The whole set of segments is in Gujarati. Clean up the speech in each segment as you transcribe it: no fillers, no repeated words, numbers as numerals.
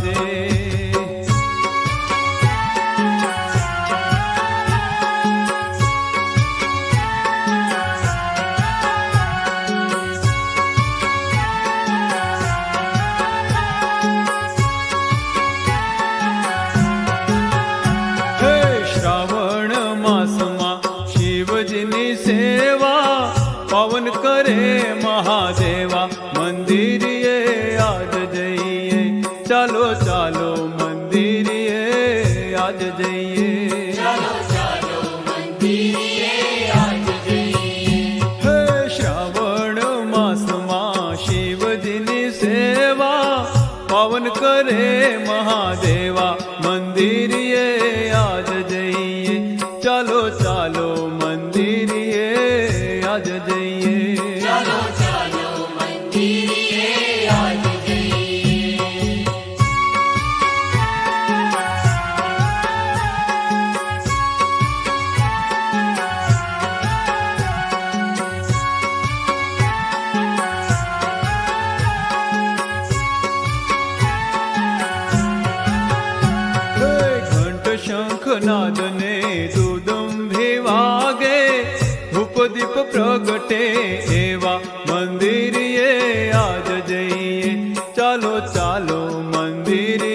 બિરાજે. પાવન કરે મહાદેવા મંદિરે આજ જઈએ. ચાલો ચાલો મંદિરે આજ જઈએ. હે શ્રાવણ માસમાં શિવજીની સેવા પાવન કરે મહાદેવા મંદિરે આજ જઈએ. ચાલો ચાલો મંદિરે આજ જઈએ. ચાલો ચાલો મંદિરે આજ જઈએ. ઘંટ શંખ નાદ ને દુદુંભી વાગે, ધૂપ દીપ પ્રગટે એવા મંદિરે આજ જઈએ. ચાલો ચાલો મંદિરે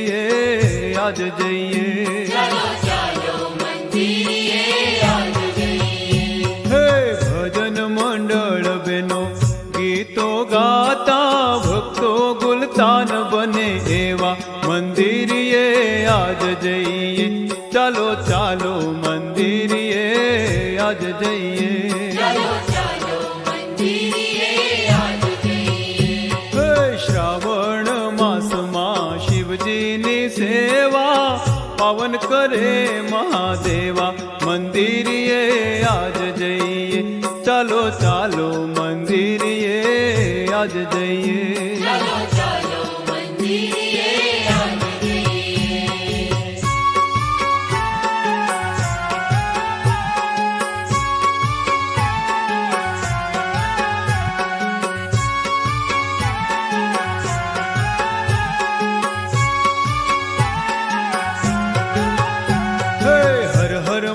આજ જઈએ. ચાલો ચાલો મંદિરે આજ જઈએ. હે ભજન મંડળ બેનો ગીતો ગાતા, ભક્તો ગુલતાન બને એવા મંદિરે આજ જઈએ. ચાલો ચાલો મંદિરે આજ જઈએ. ચાલો ચાલો મંદિરે આજ જઈએ. હે શ્રાવણ માસમાં શિવજીની સેવા પાવન કરે મહાદેવા મંદિરે આજ જઈએ. ચાલો ચાલો મંદિરે આજ જઈએ. ચાલો ચાલો મંદિરે આજ જઈએ.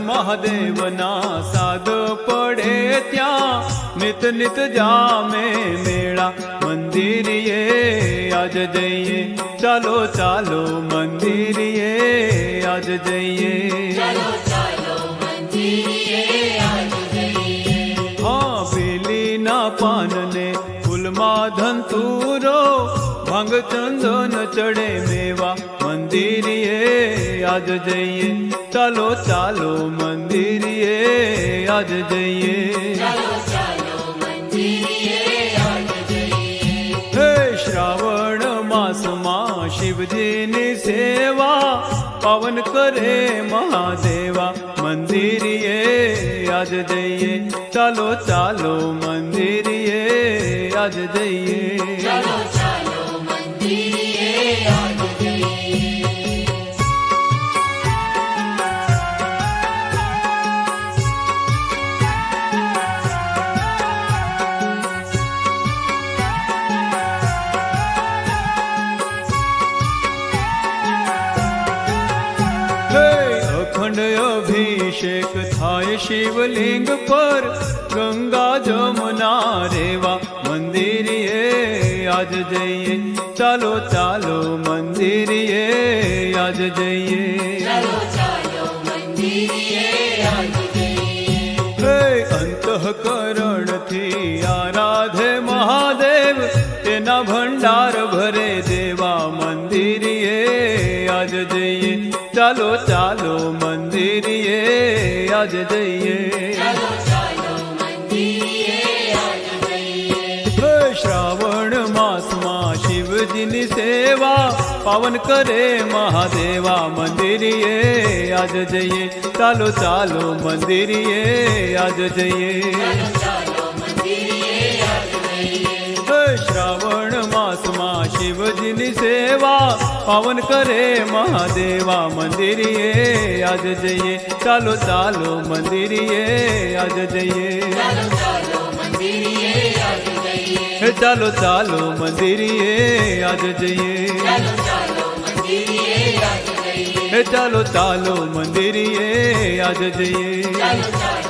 મહાદેવના સાદ પડે ત્યાં નિત નિત જામે મેળા મંદિરે આજ જઈએ. ચાલો ચાલો મંદિરે આજ જઈએ. ચાલો ચાલો મંદિરે આજ જઈએ. હા બેલીના પાનને ફૂલમાં ધંતુરો, ભાંગ ચંદન ચડે મેવા મંદિરે આજ જઈએ. ચાલો ચાલો મંદિરે આજ જઈએ. ચાલો ચાલો મંદિરે આજ જઈએ. હે શ્રાવણ માસમાં શિવજીની સેવા પાવન કરે મહાદેવા મંદિરે આજ જઈએ. ચાલો ચાલો મંદિરે આજ જઈએ. ચાલો ચાલો મંદિરે આજ જઈએ. અખંડ અભિષેક થાય શિવલિંગ પર, ગંગા જમના રેવા મંદિરે આજ જઈએ. ચાલો ચાલો મંદિરે આજ જઈએ. ચાલો ચાલો મંદિરે આજ જઈએ. હે અંતઃકરણથી આરાધે મહાદેવ, તેના ભંડાર ભરે દેવા મંદિરે આજ જઈએ. ચાલો ચાલો મંદિરે આજ જઈએ. ચાલો ચાલો મંદિરે આજ જઈએ. હે શ્રાવણ માસમાં શિવજીની સેવા પાવન કરે મહાદેવા મંદિરે આજ જઈએ. ચાલો ચાલો મંદિરે આજ જઈએ. ચાલો ચાલો મંદિરે આજ જઈએ. હે શ્રાવણ માસમાં શિવજીની સેવા પાવન કરે મહાદેવા મંદિરે આજ જઈએ. ચાલો ચાલો મંદિરે આજ જઈએ. ચાલો ચાલો મંદિરે આજ જઈએ. હે ચાલો ચાલો મંદિરે આજ જઈએ. ચાલો ચાલો મંદિરે મંદિરે આજ જઈએ ચાલો ચાલો મંદિરે આજ જઈએ ચાલો ચાલો